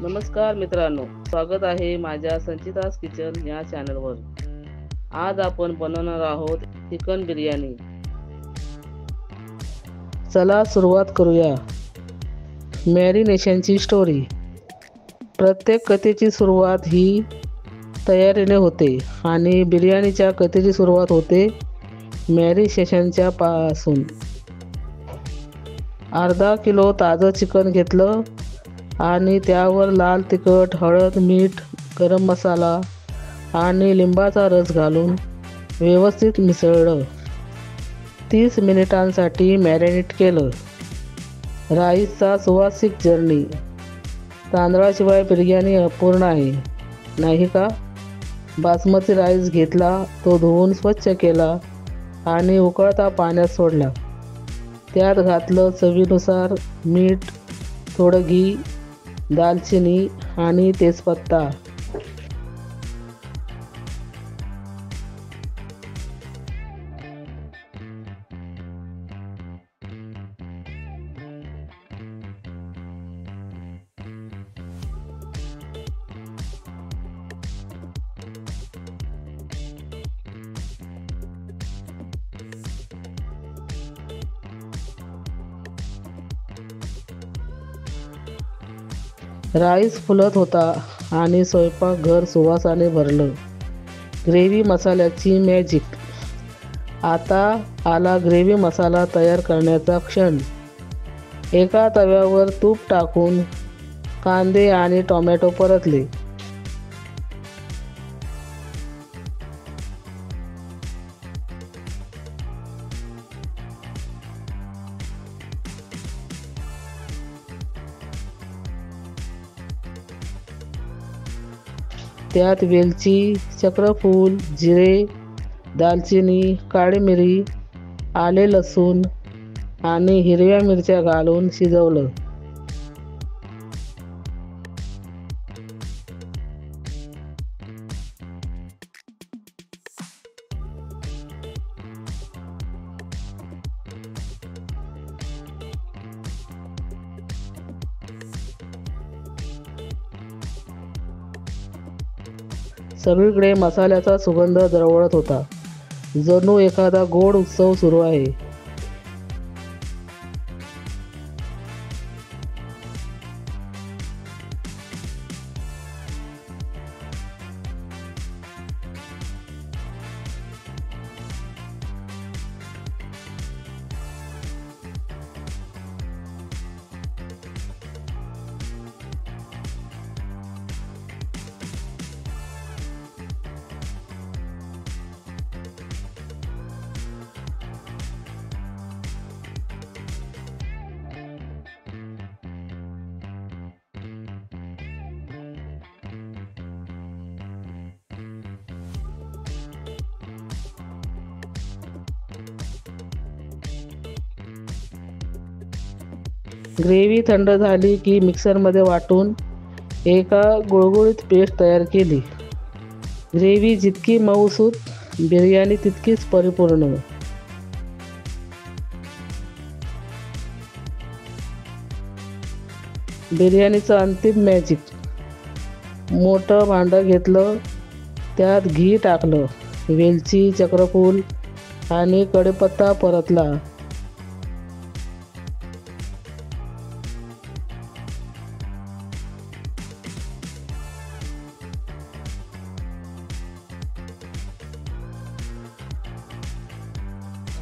नमस्कार मित्रांनो, स्वागत आहे माझ्या संचितास किचन या चॅनलवर। आज आपण बनवणार आहोत चिकन बिर्याणी। चला सुरुवात करूया। मॅरिनेशनची स्टोरी। प्रत्येक कथेची सुरुवात ही तयारीने होते आणि बिर्याणीच्या कथेची सुरुवात होते मॅरिनेशनच्या पासून। अर्धा किलो ताजं चिकन घेतलं आणि त्यावर लाल तिखट, हळद, मीठ, गरम मसाला आणि लिंबाचा रस घालून व्यवस्थित मिसळलं। 30 मिनिटांसाठी मॅरिनेट केलं। राईसचा सुवासिक जर्नी। तांदळाशिवाय बिर्याणी अपूर्ण आहे, नाही का? बासमती राईस घेतला, तो धुवून स्वच्छ केला आणि उकळता पाण्यात सोडला। त्यात घातलं चवीनुसार मीठ, थोडं घी, दालचिनी आणि तेजपत्ता। राईस फुलत होता आणि स्वयंपाकघर सुवासाने भरलं। ग्रेव्ही मसाल्याची मॅजिक। आता आला ग्रेव्ही मसाला तयार करण्याचा क्षण। एका तव्यावर तूप टाकून कांदे आणि टोमॅटो परतले। त्यात वेलची, चक्रफूल, जिरे, दालचिनी, काळी मिरी, आले लसूण आणि हिरव्या मिरच्या घालून शिजवलं। सगळीकडे मसाल्याचा सुगंध दरवळत होता, जणू एखादा गोड उत्सव सुरू आहे। ग्रेव्ही थंड झाली की मिक्सरमध्ये वाटून एका गुळगुळीत पेस्ट तयार केली। ग्रेव्ही जितकी मऊसूत, बिर्याणी तितकीच परिपूर्ण। बिर्याणीचं अंतिम मॅजिक। मोठं भांडं घेतलं, त्यात घी टाकलं, वेलची, चक्रफूल आणि कढीपत्ता परतला।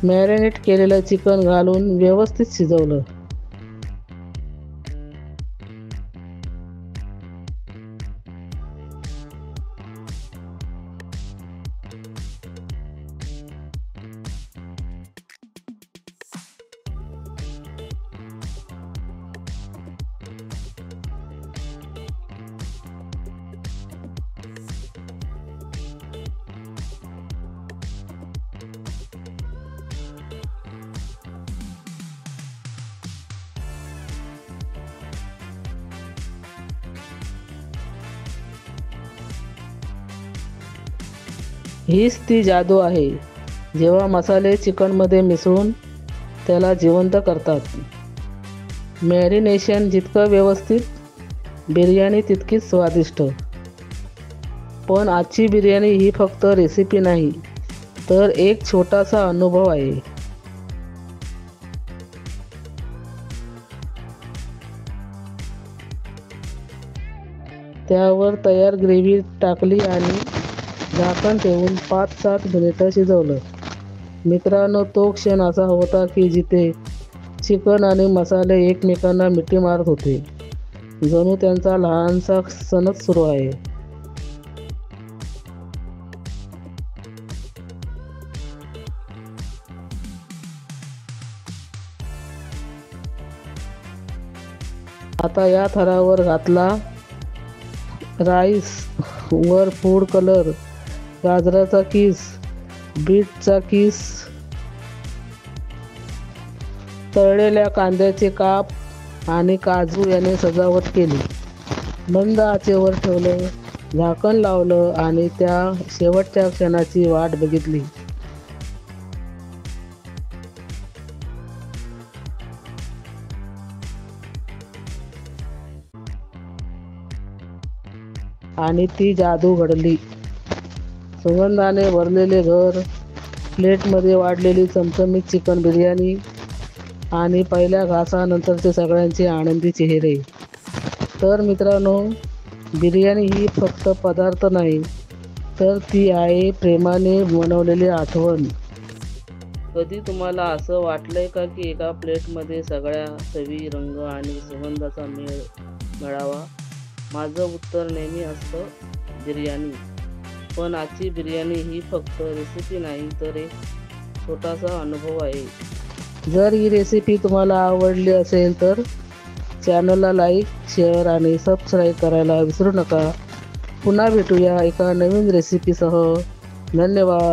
मॅरिनेट केलेलं चिकन घालून व्यवस्थित शिजवलं। हीच ती जादू आहे, जेव्हा मसाले चिकनमध्ये मिसळून त्याला जिवंत करतात। मॅरिनेशन जितकं व्यवस्थित बिर्याणी तितकीच स्वादिष्ट. पण आजची बिर्याणी ही फक्त रेसिपी नाही, तर एक छोटासा अनुभव आहे. त्यावर तयार ग्रेव्ही टाकली आणि झाकण ठेवून 5-7 मिनिटं शिजवलं. मित्रांनो, तो क्षण असा होता की जिथे चिकन आणि मसाले एकमेकांना मिठी मारत होते, जणू त्यांचा लहानसा सणच सुरू आहे. आता या थरावर घातला राईस, वर फूड कलर, गाजराचा किस, बीटचा किस, तळलेल्या कांद्याचे काप आणि काजू याने सजावट केली. मंद आचेवर ठेवलं, झाकण लावलं आणि त्या शेवटच्या क्षणाची वाट बघितली. आणि ती जादू घडली. सुगंधाने भरलेले घर, प्लेटमध्ये वाढलेली चमचमीत चिकन बिर्याणी आणि पहिल्या घासानंतरचे सगळ्यांचे आनंदी चेहरे. तर मित्रांनो, बिर्याणी ही फक्त पदार्थ नाही, तर ती आहे प्रेमाने बनवलेली आठवण. कधी तुम्हाला असं वाटलंय का की एका प्लेटमध्ये सगळ्या चवी, रंग आणि सुगंधाचा मेळ मिळावा? माझं उत्तर नेहमी असतं बिर्याणी. पण आजची बिर्याणी ही फक्त रेसिपी नाही, तर एक छोटासा अनुभव आहे. जर ही रेसिपी तुम्हाला आवडली असेल तर चॅनलला लाईक, शेअर आणि सबस्क्राईब करायला विसरू नका. पुन्हा भेटूया एका नवीन रेसिपीसह. धन्यवाद.